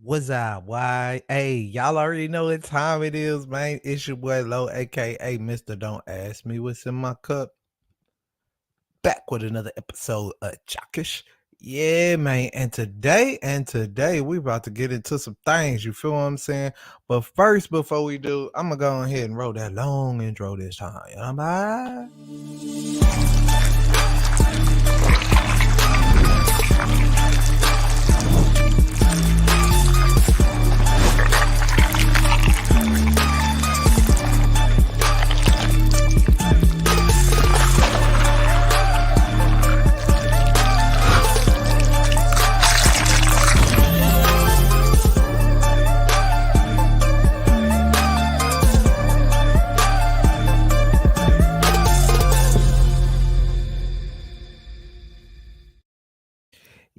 What's up? Why? Hey, y'all already know what time it is, man. It's your boy Low, aka Mr. Don't Ask Me What's in My Cup. Back with another episode of Jockish. Yeah, man. And today we about to get into some things. You feel what I'm saying? But first, before we do, I'm gonna go ahead and roll that long intro this time. You know what I'm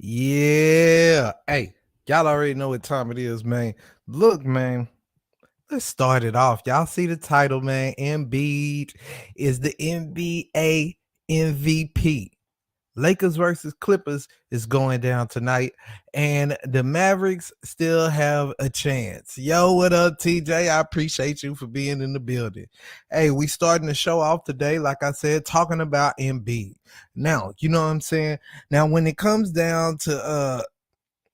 Yeah. Hey, y'all already know what time it is, man. Look, man. Let's start it off. Y'all see the title, man. Embiid is the NBA MVP. Lakers versus Clippers is going down tonight, and the Mavericks still have a chance. Yo, what up, TJ? I appreciate you for being in the building. Hey, we starting the show off today, like I said, talking about Embiid. Now, you know what I'm saying? Now, when it comes down to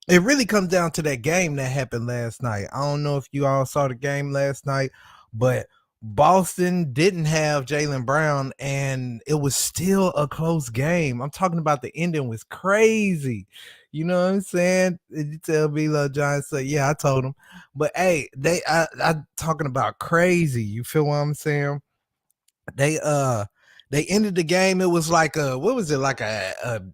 it really comes down to that game that happened last night. I don't know if you all saw the game last night, but Boston didn't have Jaylen Brown, and it was still a close game. I'm talking about the ending was crazy. You know what I'm saying? Did you tell me, Lil John? So yeah, I told him. But hey, I talking about crazy. You feel what I'm saying? They they ended the game. It was like a what was it like a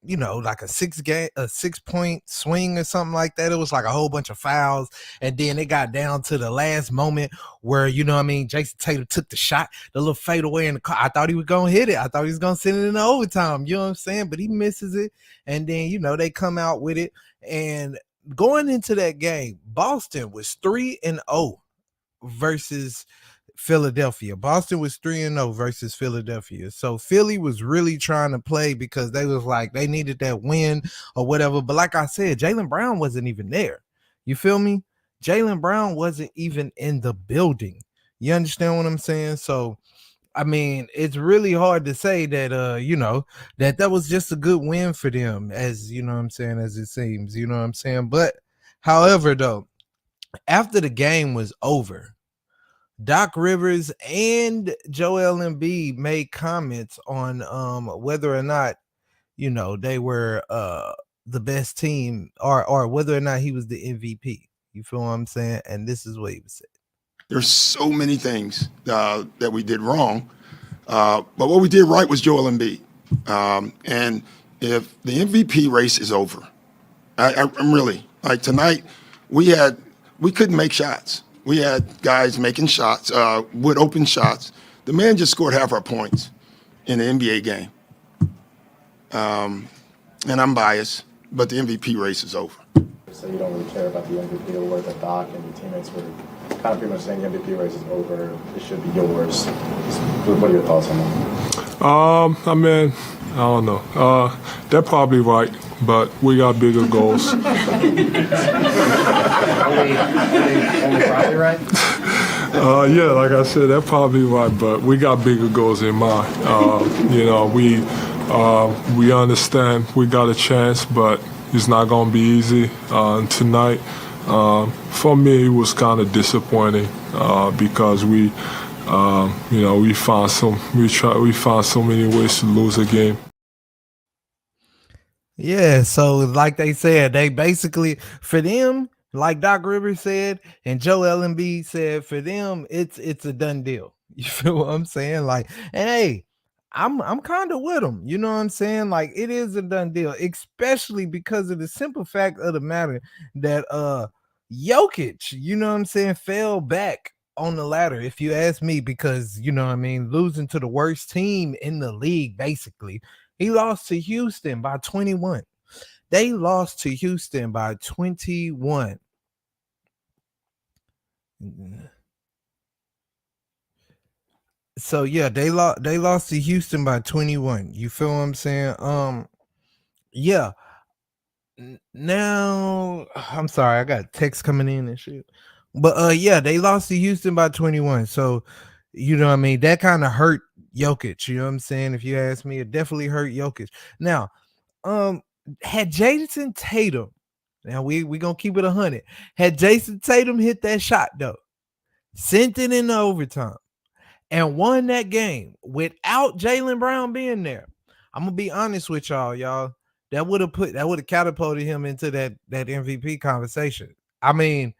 like a 6-point swing or something like that. It was like a whole bunch of fouls. And then it got down to the last moment where, Jason Tatum took the shot, the little fadeaway in the car. I thought he was going to hit it. I thought he was going to send it in the overtime. You know what I'm saying? But he misses it. And then, they come out with it. And going into that game, Boston was 3-0 versus Philadelphia. Boston was 3-0 versus Philadelphia. So Philly was really trying to play because they was like they needed that win or whatever. But like I said, Jaylen Brown wasn't even there. You feel me? Jaylen Brown wasn't even in the building. You understand what I'm saying? So I mean, it's really hard to say that that was just a good win for them, as you know what I'm saying, as it seems, you know what I'm saying. But however, though, after the game was over, Doc Rivers and Joel Embiid made comments on whether or not they were the best team or whether or not he was the MVP. You feel what I'm saying? And this is what he was saying. There's so many things that we did wrong, but what we did right was Joel Embiid. And if the MVP race is over, I'm really like tonight. We couldn't make shots. We had guys making shots, would open shots. The man just scored half our points in the NBA game. And I'm biased, but the MVP race is over. So you don't really care about the MVP award that Doc and your teammates were kind of pretty much saying the MVP race is over. It should be yours. What are your thoughts on that? I mean, I don't know. They're probably right, but we got bigger goals. Only probably right? Yeah, like I said, they're probably right, but we got bigger goals in mind. We understand we got a chance, but it's not going to be easy tonight. For me, it was kind of disappointing because we found so many ways to lose a game. Yeah, so like they said, they basically for them, like Doc Rivers said, and Joel Embiid said, for them, it's a done deal. You feel what I'm saying? Like, and hey, I'm kind of with them. You know what I'm saying? Like, it is a done deal, especially because of the simple fact of the matter that Jokic, you know what I'm saying, fell back on the ladder, if you ask me, because losing to the worst team in the league, basically. He lost to Houston by 21. They lost to Houston by 21. So yeah, they lost to Houston by 21. You feel what I'm saying? Yeah. Now I'm sorry, I got text coming in and shit. But yeah, they lost to Houston by 21. So, you know what I mean? That kind of hurt Jokic. You know what I'm saying? If you ask me, it definitely hurt Jokic. Now, um, had Jason Tatum, now we gonna keep it 100. Had Jason Tatum hit that shot though, sent it into overtime, and won that game without Jaylen Brown being there, I'm gonna be honest with y'all. That would have catapulted him into that MVP conversation. I mean,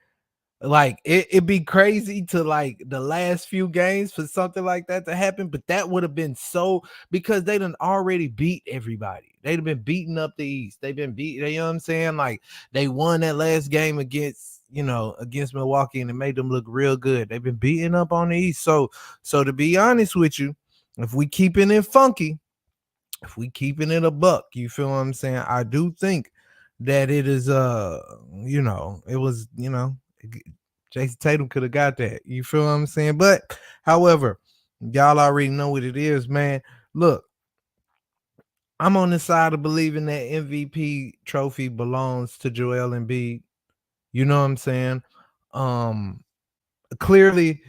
like it'd be crazy to like the last few games for something like that to happen, but that would have been so because they done already beat everybody. They'd have been beating up the East. They've been beat, you know what I'm saying? Like they won that last game against Milwaukee and it made them look real good. They've been beating up on the East. So to be honest with you, if we keeping it funky, if we keeping it a buck, you feel what I'm saying? I do think that it is it was, Jason Tatum could have got that. You feel what I'm saying? But however, y'all already know what it is, man. Look, I'm on the side of believing that MVP trophy belongs to Joel Embiid. You know what I'm saying? Um Clearly,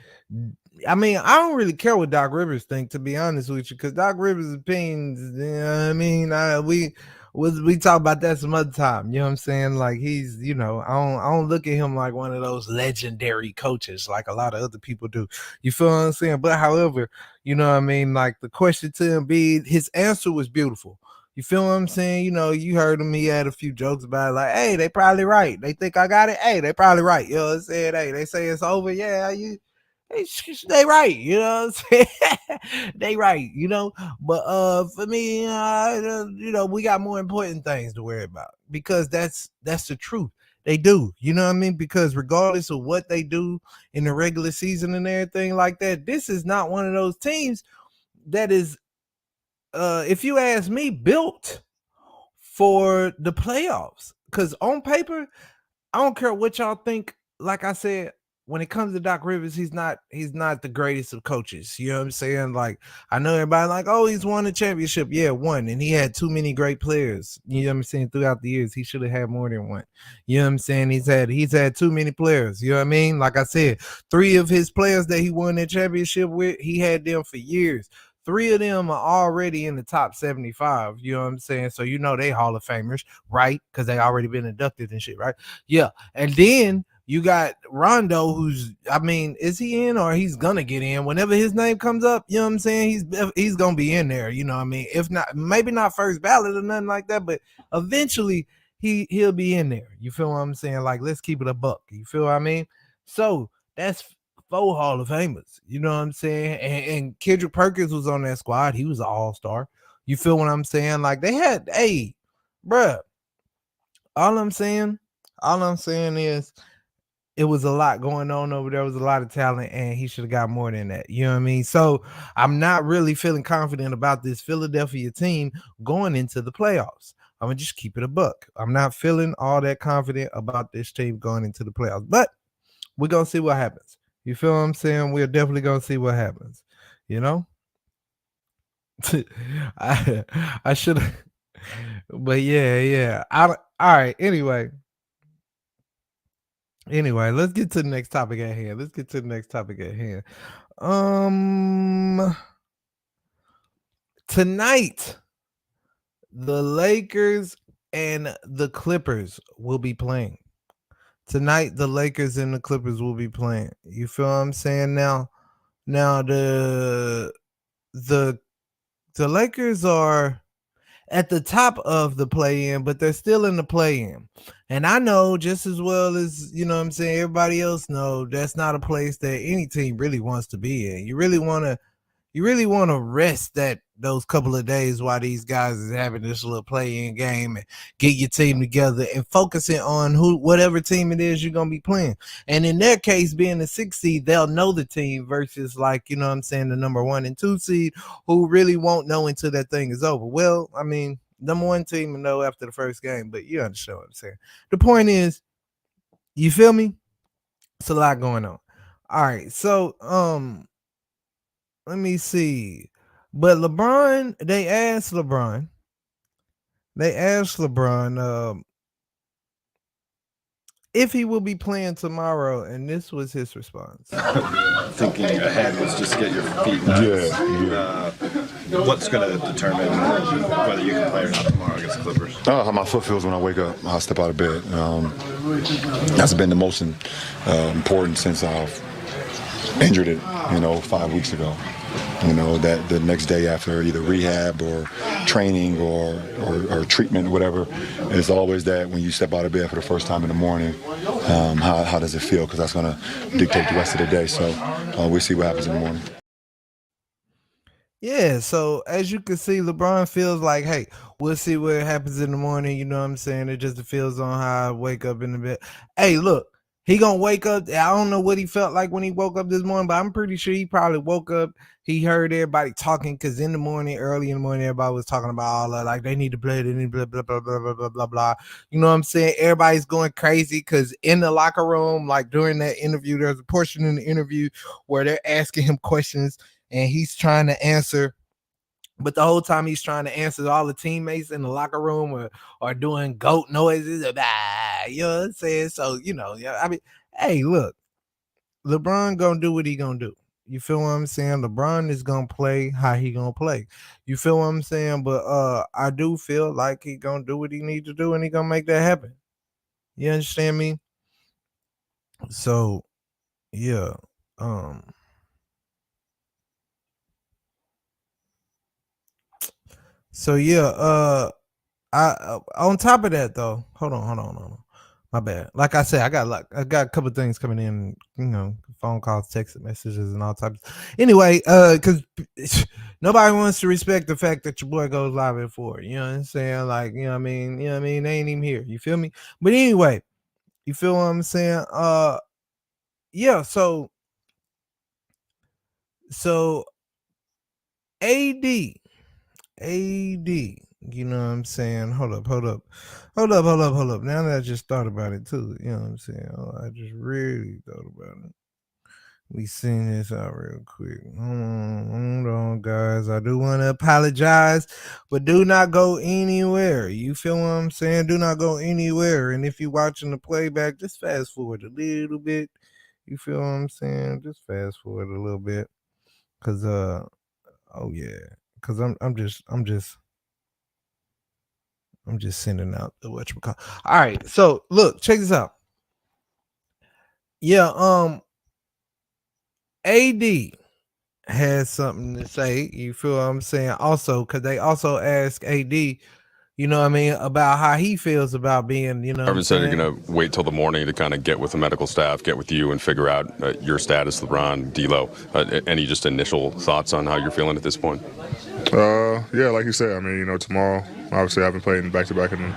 I mean, I don't really care what Doc Rivers think, to be honest with you, because Doc Rivers' opinions, you know what I mean, we talk about that some other time. You know what I'm saying? Like he's, I don't look at him like one of those legendary coaches like a lot of other people do. You feel what I'm saying? But however, you know what I mean? Like the question to Embiid, his answer was beautiful. You feel what I'm saying? You heard him. He had a few jokes about it, like, hey, they probably right. They think I got it. Hey, they probably right. You know what I'm saying? Hey, they say it's over. Yeah, they right. You know what I'm saying? They right. But for me, we got more important things to worry about because that's the truth. They do. You know what I mean? Because regardless of what they do in the regular season and everything like that, this is not one of those teams that is if you ask me, built for the playoffs. Because on paper, I don't care what y'all think. Like I said, when it comes to Doc Rivers, he's not the greatest of coaches. You know what I'm saying? Like I know everybody like, oh, he's won a championship. Yeah, one, and he had too many great players. You know what I'm saying? Throughout the years, he should have had more than one. You know what I'm saying? He's had too many players. You know what I mean? Like I said, three of his players that he won that championship with, he had them for years. Three of them are already in the top 75. You know what I'm saying? So they Hall of Famers, right? Because they already been inducted and shit, right? Yeah. And then you got Rondo, who's, I mean, is he in or he's gonna get in whenever his name comes up? You know what I'm saying? He's gonna be in there. You know what I mean? If not, maybe not first ballot or nothing like that, but eventually he'll be in there. You feel what I'm saying? Like, let's keep it a buck. You feel what I mean? So that's four Hall of Famers. You know what I'm saying? And Kendrick Perkins was on that squad. He was an all-star. You feel what I'm saying? Like they had, hey, bruh. All I'm saying, all I'm saying is it was a lot going on over there. There was a lot of talent, and he should have got more than that. You know what I mean? So I'm not really feeling confident about this Philadelphia team going into the playoffs. I'm gonna just keep it a buck. I'm not feeling all that confident about this team going into the playoffs, but we're gonna see what happens. You feel what I'm saying? We're definitely gonna see what happens. You know? I I should have, but yeah. All right. Anyway, let's get to the next topic at hand. Um, Tonight, the Lakers and the Clippers will be playing. Tonight, the Lakers and the Clippers will be playing. You feel what I'm saying? Now the the Lakers are at the top of the play-in, but they're still in the play-in. And I know just as well as, what I'm saying, everybody else know that's not a place that any team really wants to be in. You really want to rest those couple of days while these guys is having this little play-in game and get your team together and focusing on whatever team it is you're gonna be playing. And in their case, being the 6th seed, they'll know the team versus like, what I'm saying, the number 1 and 2 seed who really won't know until that thing is over. Well, I mean, number 1 team will know after the first game, but you understand what I'm saying. The point is, you feel me? It's a lot going on. All right, so let me see. But they asked LeBron, if he will be playing tomorrow, and this was his response. Thinking ahead was just get your feet wet. What's going to determine whether you can play or not tomorrow against the Clippers? How my foot feels when I wake up. I step out of bed. That's been the most important since I've injured it, 5 weeks ago. That the next day after either rehab or training or treatment, whatever, it's always that when you step out of bed for the first time in the morning, how does it feel? Because that's going to dictate the rest of the day. So we'll see what happens in the morning. Yeah, so as you can see, LeBron feels like, hey, we'll see what happens in the morning. You know what I'm saying? It just feels on how I wake up in the bed. Hey, look, he gonna wake up. I don't know what he felt like when he woke up this morning, but I'm pretty sure he probably woke up. He heard everybody talking because in the morning, early in the morning, everybody was talking about all that, like they need to play, they need blah blah blah blah blah blah blah blah. You know what I'm saying? Everybody's going crazy because in the locker room, like during that interview, there's a portion in the interview where they're asking him questions and he's trying to answer. But the whole time he's trying to answer, all the teammates in the locker room are doing goat noises. You know what I'm saying? So, yeah, I mean, hey, look, LeBron gonna do what he gonna do. You feel what I'm saying? LeBron is gonna play how he gonna play. You feel what I'm saying? But I do feel like he gonna do what he need to do and he gonna make that happen. You understand me? So, yeah. So yeah, I on top of that though, hold on. My bad. Like I said, I got a couple things coming in, phone calls, text messages, and all types. Anyway, because nobody wants to respect the fact that your boy goes live at 4. You know what I'm saying? Like, you know what I mean? You know what I mean? They ain't even here. You feel me? But anyway, you feel what I'm saying? Yeah, so AD, you know what I'm saying? Hold up. Now that I just thought about it too, you know what I'm saying? I just really thought about it. We seen this out real quick. Hold on, guys. I do want to apologize, but do not go anywhere. You feel what I'm saying? Do not go anywhere. And if you're watching the playback, just fast forward a little bit. You feel what I'm saying? Just fast forward a little bit. Cause oh yeah. Cause I'm just sending out the whatchamacallit. All right, so look, check this out. Yeah, AD has something to say. You feel what I'm saying? Also, because they also ask AD, you know what I mean, about how he feels about being, Marvin said you're going to wait till the morning to kind of get with the medical staff, get with you, and figure out your status, LeBron, D'Lo. Any just initial thoughts on how you're feeling at this point? Yeah, like you said, I mean, tomorrow, obviously I haven't played in back-to-back in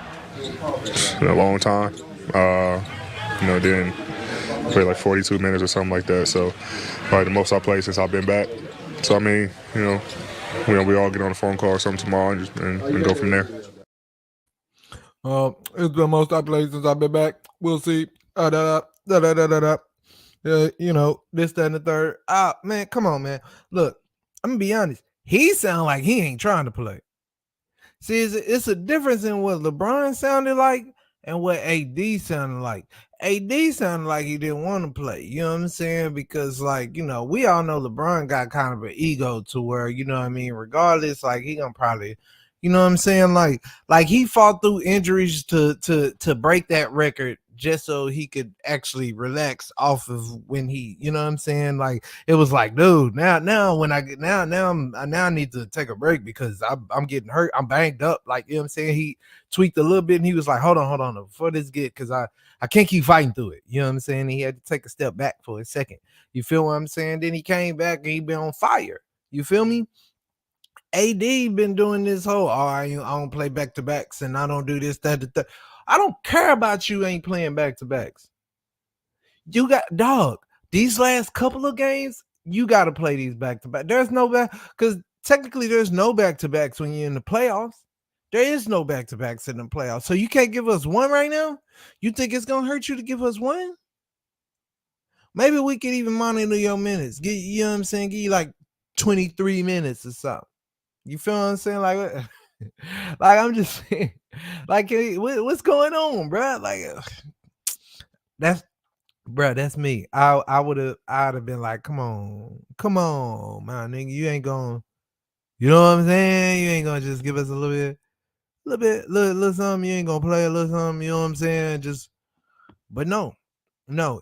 a long time. Then played like 42 minutes or something like that. So probably the most I played since I've been back. So, I mean, we all get on a phone call or something tomorrow and go from there. It's the most I played since I've been back. We'll see. This, that, and the third. Man, come on, man. Look, I'm gonna be honest. He sound like he ain't trying to play. See, it's a difference in what LeBron sounded like and what AD sounded like. AD sounded like he didn't want to play. You know what I'm saying? Because, we all know LeBron got kind of an ego to where, regardless, he gonna probably, you know what I'm saying? Like he fought through injuries to break that record just so he could actually relax off of when he, you know what I'm saying? Like it was like, dude, now when I get now I need to take a break because I'm getting hurt. I'm banged up. Like, you know what I'm saying? He tweaked a little bit and he was like, hold on before this get, because I can't keep fighting through it. You know what I'm saying? He had to take a step back for a second. You feel what I'm saying? Then he came back and he been on fire. You feel me? AD been doing this whole, I don't play back-to-backs and I don't do this, that. I don't care about you ain't playing back-to-backs. You got, dog, these last couple of games, you got to play these back-to-back. There's no back, because technically there's no back-to-backs when you're in the playoffs. There is no back-to-backs in the playoffs. So you can't give us one right now? You think it's going to hurt you to give us one? Maybe we could even monitor your minutes. You know what I'm saying? Give you like 23 minutes or something. You feel what I'm saying? Like I'm just saying, like, what's going on, bro? Like, That's bruh, that's me. I'd have been like, come on, man, nigga, you ain't gonna, you know what I'm saying? You ain't gonna just give us a little something. You ain't gonna play a little something. You know what I'm saying? But no,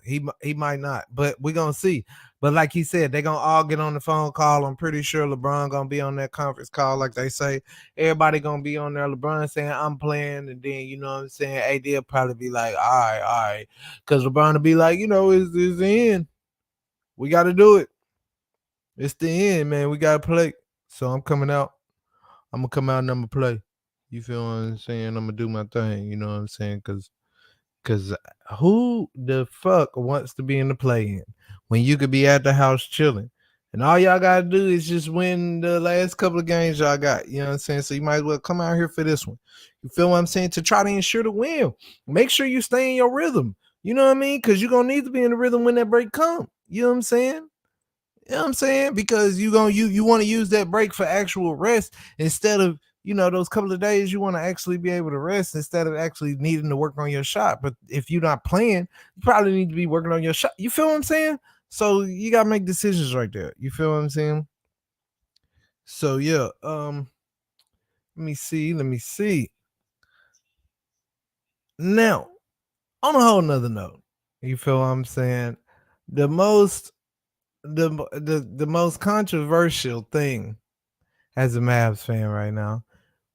he might not. But we're gonna see. But like he said, they're gonna all get on the phone call. I'm pretty sure LeBron gonna be on that conference call, like they say. Everybody gonna be on there. LeBron saying I'm playing, and then you know what I'm saying. AD will probably be like, all right, because LeBron will be like, it's the end. We got to do it. It's the end, man. We gotta play. So I'm coming out. I'm gonna come out and I'm gonna play. You feel what I'm saying? I'm gonna do my thing. You know what I'm saying? Cause who the fuck wants to be in the play-in when you could be at the house chilling? And all y'all gotta do is just win the last couple of games y'all got. You know what I'm saying? So you might as well come out here for this one. You feel what I'm saying? To try to ensure the win. Make sure you stay in your rhythm. You know what I mean? Because you're gonna need to be in the rhythm when that break comes. You know what I'm saying? You know what I'm saying? Because you want to use that break for actual rest instead of those couple of days you want to actually be able to rest instead of actually needing to work on your shot. But if you're not playing, you probably need to be working on your shot. You feel what I'm saying? So you gotta make decisions right there. You feel what I'm saying? So yeah, let me see. Now, on a whole nother note, you feel what I'm saying? The most the most controversial thing as a Mavs fan right now,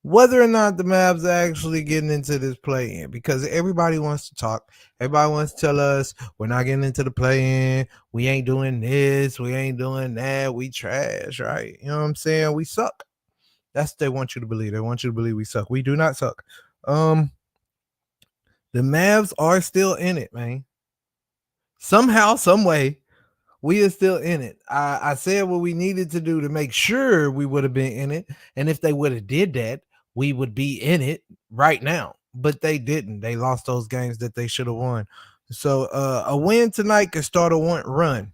whether or not the Mavs are actually getting into this play-in, because everybody wants to talk. Everybody wants to tell us we're not getting into the play-in. We ain't doing this. We ain't doing that. We trash, right? You know what I'm saying? We suck. That's what they want you to believe. They want you to believe we suck. We do not suck. The Mavs are still in it, man. Somehow, some way, we are still in it. I said what we needed to do to make sure we would have been in it. And if they would have did that, we would be in it right now. But they didn't. They lost those games that they should have won. So a win tonight could start a run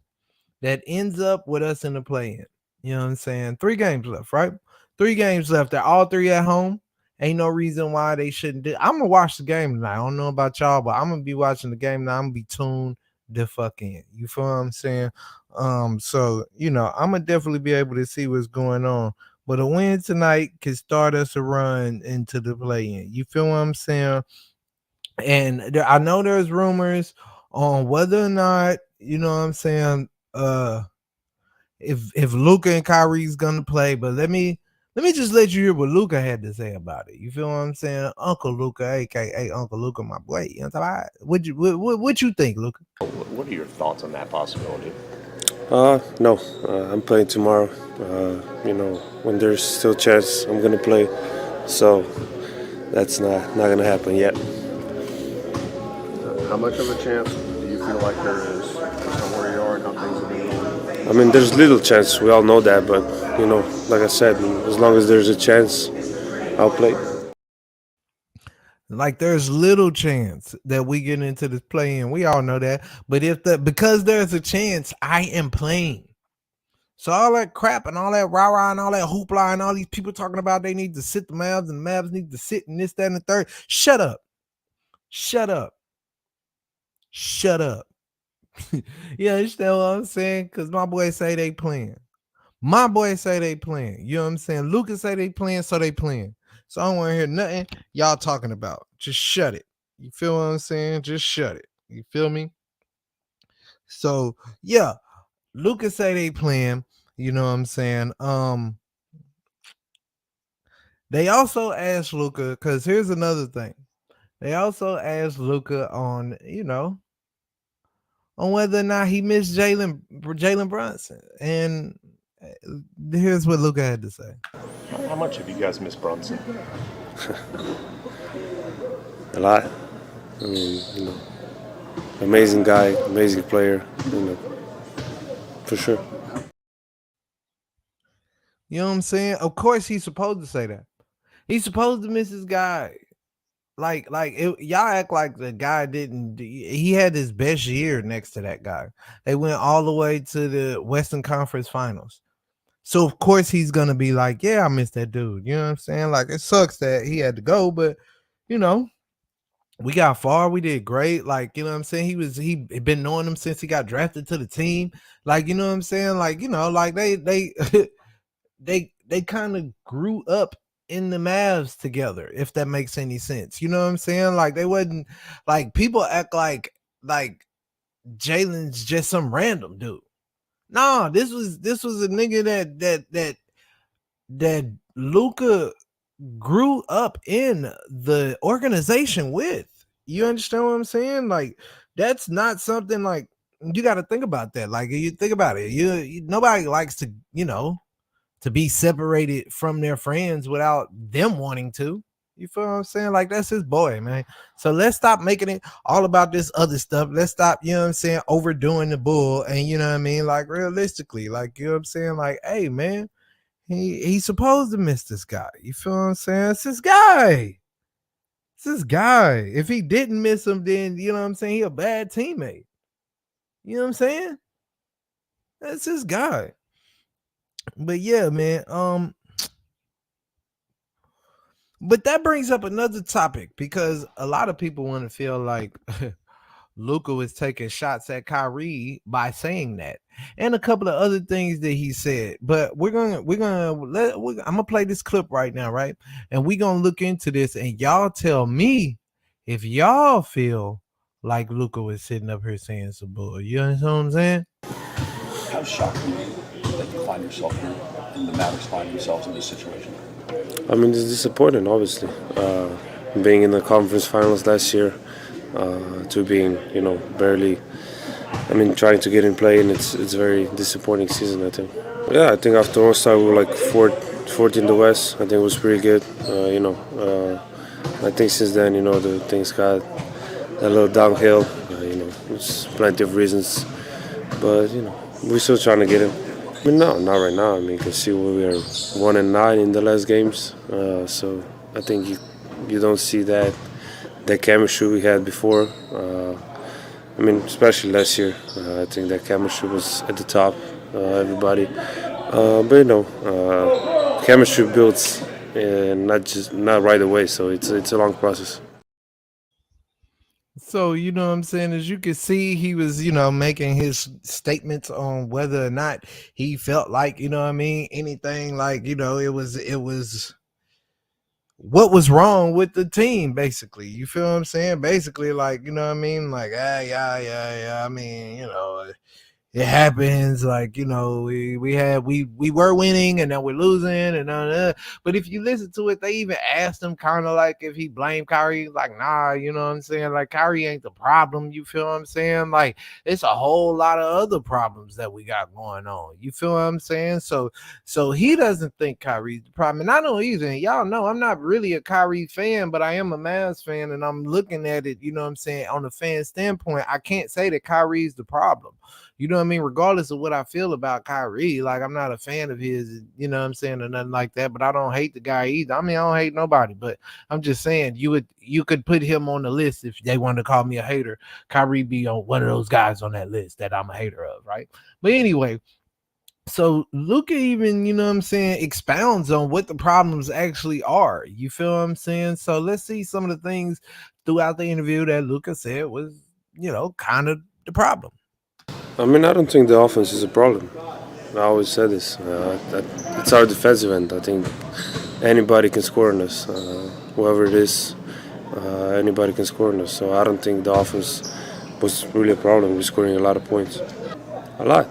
that ends up with us in the play-in. You know what I'm saying? 3 games left, right? 3 games left. They're all 3 at home. Ain't no reason why they shouldn't do. I'm gonna watch the game tonight. I don't know about y'all, but I'm gonna be watching the game now. I'm gonna be tuned the fuck in. You feel what I'm saying? So I'm gonna definitely be able to see what's going on. But a win tonight can start us a run into the play-in. You feel what I'm saying? And I know there's rumors on whether or not, you know what I'm saying, if Luka and Kyrie's gonna play, but let me just let you hear what Luka had to say about it. You feel what I'm saying? Uncle Luka, aka Uncle Luka, my boy. You know what I'm talking about? What you think, Luka? What are your thoughts on that possibility? No, I'm playing tomorrow. When there's still a chance, I'm gonna play. So that's not gonna happen yet. How much of a chance do you feel like there is based on where you are and how things have been going? I mean, there's little chance. We all know that, but like I said, as long as there's a chance, I'll play. Like there's little chance that we get into this play-in. We all know that. But because there's a chance, I am playing. So all that crap and all that rah-rah and all that hoopla and all these people talking about they need to sit the Mavs and the Mavs need to sit in this, that, and the third. Shut up. Shut up. Shut up. You understand what I'm saying? Because my boys say they playing. My boys say they playing. You know what I'm saying? Lucas say they playing, so they playing. So I don't want to hear nothing y'all talking about. Just shut it. You feel what I'm saying? Just shut it. You feel me? So yeah, Lucas say they playing. You know what I'm saying? They also asked Luka, because here's another thing. They also asked Luka on whether or not he missed Jalen Brunson. And here's what Luka had to say. How much have you guys missed Brunson? A lot. I mean, amazing guy, amazing player, for sure. You know what I'm saying? Of course he's supposed to say that. He's supposed to miss his guy. Y'all act like the guy didn't. He had his best year next to that guy. They went all the way to the Western Conference Finals. So of course he's gonna be like, yeah, I miss that dude. You know what I'm saying? Like it sucks that he had to go, but we got far. We did great. Like, you know what I'm saying? He been knowing him since he got drafted to the team. Like, you know what I'm saying? Like, you know, like they they kind of grew up in the Mavs together, if that makes any sense. You know what I'm saying? Like they wasn't like people act like Jalen's just some random dude. No, this was a nigga that Luca grew up in the organization with. You understand what I'm saying? Like that's not something like you got to think about that. Like you think about it, nobody likes to, to be separated from their friends without them wanting to. You feel what I'm saying? Like that's his boy, man. So let's stop making it all about this other stuff. Let's stop, you know what I'm saying, overdoing the bull. And you know what I mean? Like realistically, like you know what I'm saying? Like, hey man, he's supposed to miss this guy. You feel what I'm saying? It's this guy. It's this guy. If he didn't miss him, then you know what I'm saying, he a bad teammate. You know what I'm saying? That's his guy. But yeah, man. But that brings up another topic because a lot of people want to feel like Luka was taking shots at Kyrie by saying that, and a couple of other things that he said. But I'm gonna play this clip right now, right? And we're gonna look into this, and y'all tell me if y'all feel like Luka was sitting up here saying some bull. You understand what I'm saying? How shocked are you that you find yourself here and the Mavericks find themselves in this situation? I mean, it's disappointing, obviously. Being in the conference finals last year, to being, barely, trying to get in play, and it's a very disappointing season, I think. Yeah, I think after All-Star we were like fourth in the West. I think it was pretty good. I think since then, the things got a little downhill. There's plenty of reasons, but we're still trying to get in. No, not right now. You can see we are 1-9 in the last games. So I think you don't see that chemistry we had before. Especially last year. I think that chemistry was at the top. Everybody, but chemistry builds, not right away. So it's a long process. So, you know what I'm saying? As you can see, he was, making his statements on whether or not he felt like, you know what I mean, anything like, it was what was wrong with the team, basically. You feel what I'm saying? Basically, like, you know what I mean? Like, yeah. It happens. Like, we were winning and now we're losing and but if you listen to it, they even asked him kind of like if he blamed Kyrie. Like, nah, you know what I'm saying? Like, Kyrie ain't the problem. You feel what I'm saying? Like, it's a whole lot of other problems that we got going on. You feel what I'm saying? So he doesn't think Kyrie's the problem. And I don't either. And y'all know I'm not really a Kyrie fan, but I am a Mavs fan, and I'm looking at it, you know what I'm saying, on the fan standpoint. I can't say that Kyrie's the problem. You know what I mean? Regardless of what I feel about Kyrie, like I'm not a fan of his, you know what I'm saying, or nothing like that. But I don't hate the guy either. I don't hate nobody, but I'm just saying you could put him on the list if they wanted to call me a hater. Kyrie be on one of those guys on that list that I'm a hater of, right? But anyway, so Luka even, you know what I'm saying, expounds on what the problems actually are. You feel what I'm saying? So let's see some of the things throughout the interview that Luka said was, kind of the problem. I don't think the offense is a problem. I always said this. It's our defensive end. I think anybody can score on us. Whoever it is, anybody can score on us. So I don't think the offense was really a problem. We're scoring a lot of points. A lot.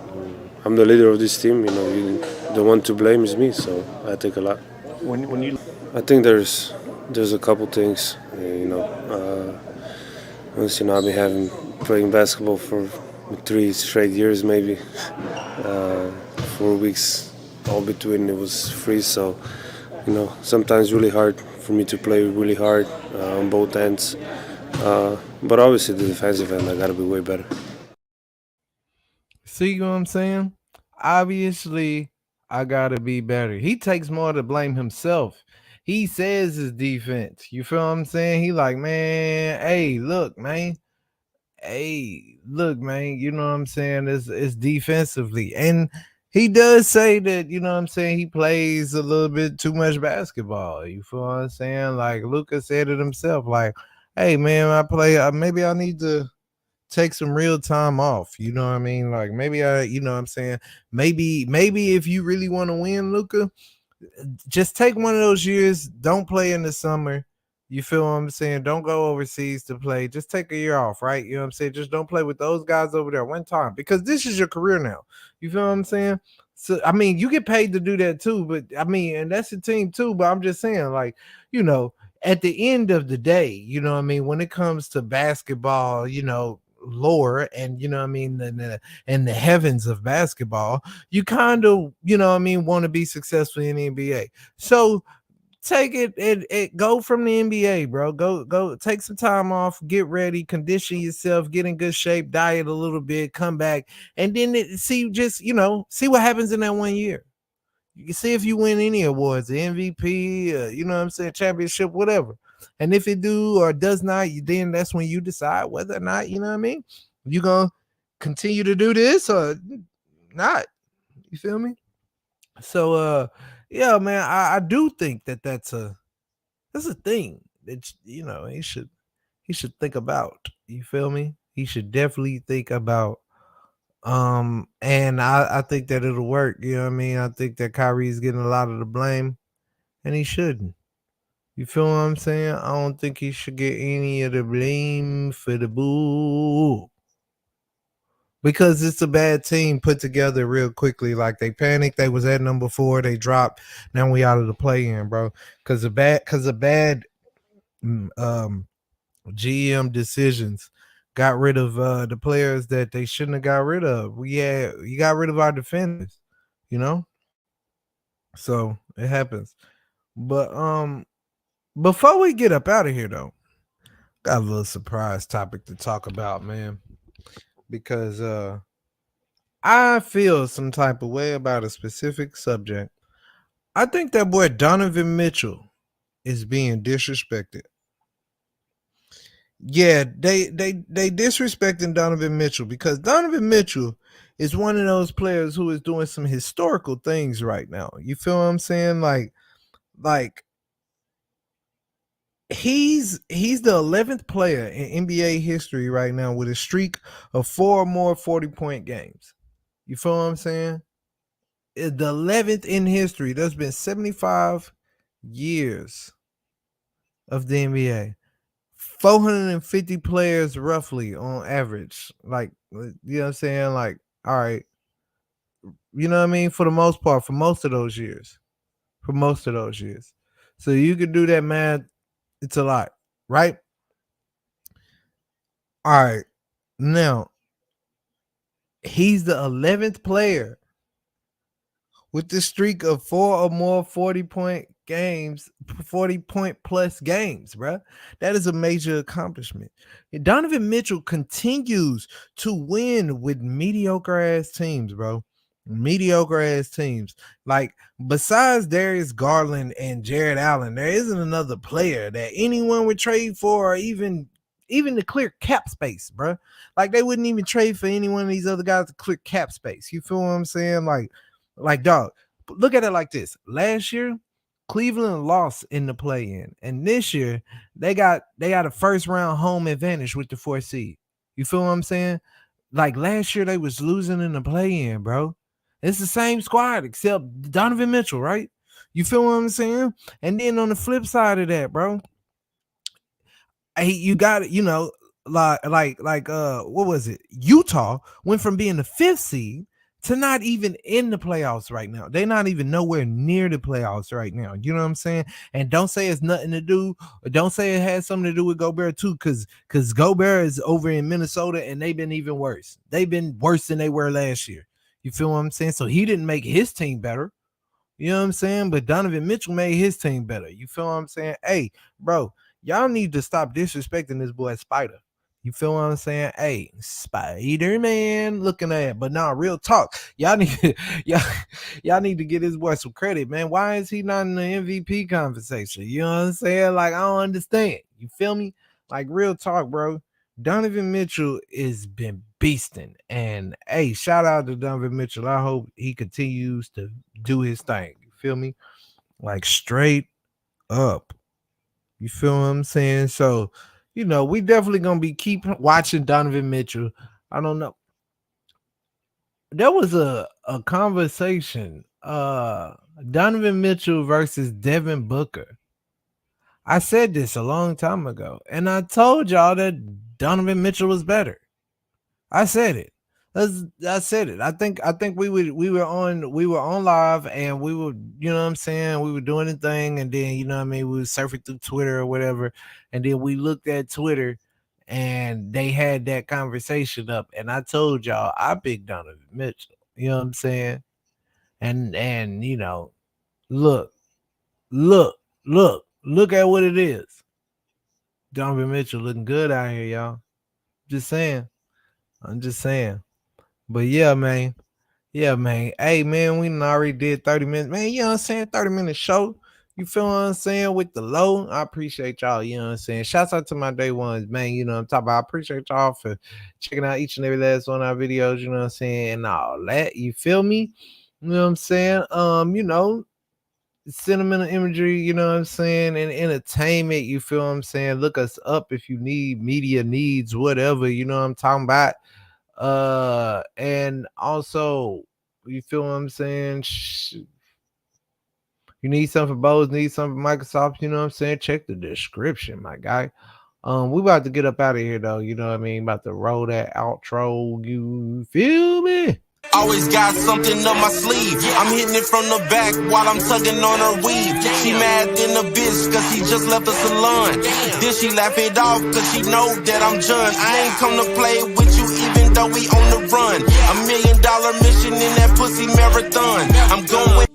I'm the leader of this team. The one to blame is me. So I take a lot. I think there's a couple things. Once I've been playing basketball for 3 straight years, maybe 4 weeks all between it was free, so sometimes really hard for me to play really hard on both ends, but obviously the defensive end I gotta be way better. See what I'm saying? Obviously I gotta be better. He takes more to blame himself. He says his defense. You feel what I'm saying? He like, man, hey, look, man, you know what I'm saying? It's defensively. And he does say that, you know what I'm saying, he plays a little bit too much basketball. You feel what I'm saying? Like Luka said it himself, like, hey man, I play. Maybe I need to take some real time off. You know what I mean? Like maybe you know what I'm saying. Maybe if you really want to win, Luca, just take one of those years. Don't play in the summer. You feel what I'm saying? Don't go overseas to play. Just take a year off, right? You know what I'm saying? Just don't play with those guys over there one time because this is your career now. You feel what I'm saying? So I mean, you get paid to do that too, but I mean, and that's the team too. But I'm just saying, like, you know, at the end of the day, you know what I mean, when it comes to basketball, you know, lore and you know what I mean, and the heavens of basketball, you kind of, you know what I mean, want to be successful in the NBA. So take it go from the NBA, bro. Go take some time off, get ready, condition yourself, get in good shape, diet a little bit, come back, and then see just, you know, see what happens in that 1 year. You can see if you win any awards, the MVP, you know what I'm saying, championship, whatever. And if it do or does not, then that's when you decide whether or not, you know what I mean, you gonna continue to do this or not. You feel me? So yeah, man, I do think that's a thing that you know he should think about. You feel me? He should definitely think about. And I think that it'll work. You know what I mean? I think that Kyrie's getting a lot of the blame, and he shouldn't. You feel what I'm saying? I don't think he should get any of the blame for the boo. Because it's a bad team put together real quickly. Like they panicked, they was at number 4, they dropped. Now we out of the play in, bro. Because of bad um GM decisions got rid of the players that they shouldn't have got rid of. You got rid of our defenders, you know? So it happens. But before we get up out of here though, got a little surprise topic to talk about, man. Because I feel some type of way about a specific subject. I think that boy Donovan Mitchell is being disrespected. Yeah, they disrespecting Donovan Mitchell because Donovan Mitchell is one of those players who is doing some historical things right now. You feel what I'm saying? Like he's the 11th player in NBA history right now with a streak of 4 or more 40-point games. You feel what I'm saying? The 11th in history. There's been 75 years of the NBA. 450 players roughly on average. Like, you know what I'm saying? Like, all right. You know what I mean? For the most part, for most of those years. For most of those years. So you could do that math. It's a lot, right? All right. Now, he's the 11th player with the streak of 4 or more 40-point games, 40-point plus games, bro. That is a major accomplishment. And Donovan Mitchell continues to win with mediocre ass teams, bro. Mediocre ass teams. Like, besides Darius Garland and Jared Allen, there isn't another player that anyone would trade for or even to clear cap space, bro. Like, they wouldn't even trade for any one of these other guys to clear cap space. You feel what I'm saying? Like, dog, look at it like this. Last year, Cleveland lost in the play-in, and this year they got a first round home advantage with the 4th seed. You feel what I'm saying? Like last year they was losing in the play-in, bro. It's the same squad except Donovan Mitchell, right? You feel what I'm saying? And then on the flip side of that, bro, hey, you got it, you know, what was it? Utah went from being the 5th seed to not even in the playoffs right now. They're not even nowhere near the playoffs right now. You know what I'm saying? And don't say it's nothing to do, or don't say it has something to do with Gobert too, because Gobert is over in Minnesota and they've been even worse. They've been worse than they were last year. You feel what I'm saying? So he didn't make his team better. You know what I'm saying? But Donovan Mitchell made his team better. You feel what I'm saying? Hey, bro, y'all need to stop disrespecting this boy Spider. You feel what I'm saying? Hey, Spider-Man looking at, but now real talk. Y'all need y'all need to get this boy some credit, man. Why is he not in the MVP conversation? You know what I'm saying? Like, I don't understand. You feel me? Like, real talk, bro. Donovan Mitchell is been beasting. And hey, shout out to Donovan Mitchell. I hope he continues to do his thing. You feel me? Like straight up. You feel what I'm saying? So you know, we definitely gonna be keep watching Donovan Mitchell. I don't know. There was a conversation. Donovan Mitchell versus Devin Booker. I said this a long time ago, and I told y'all that Donovan Mitchell was better. I said it. I said it. I think we were on live, and we were, you know what I'm saying, we were doing the thing, and then, you know what I mean, we were surfing through Twitter or whatever, and then we looked at Twitter and they had that conversation up, and I told y'all I picked Donovan Mitchell. You know what I'm saying? And you know, look, look at what it is. Donovan Mitchell looking good out here, y'all. Just saying. I'm just saying. But yeah, man. Yeah, man. Hey, man, we already did 30 minutes. Man, you know what I'm saying? 30-minute show. You feel what I'm saying? With the low. I appreciate y'all. You know what I'm saying? Shouts out to my day ones, man. You know what I'm talking about. I appreciate y'all for checking out each and every last one of our videos. You know what I'm saying? And all that. You feel me? You know what I'm saying? You know, sentimental imagery, you know what I'm saying, and entertainment, you feel what I'm saying. Look us up if you need media needs, whatever, you know what I'm talking about. And also, you feel what I'm saying, you need something for Bose, need something for Microsoft, you know what I'm saying, check the description, my guy. We about to get up out of here though, you know what I mean, about to roll that outro, you feel me? Always got something up my sleeve. I'm hitting it from the back while I'm tugging on her weave. She mad in the bitch cause he just left the salon. Then she laugh it off cause she know that I'm John. I ain't come to play with you even though we on the run. $1 million mission in that pussy marathon. I'm going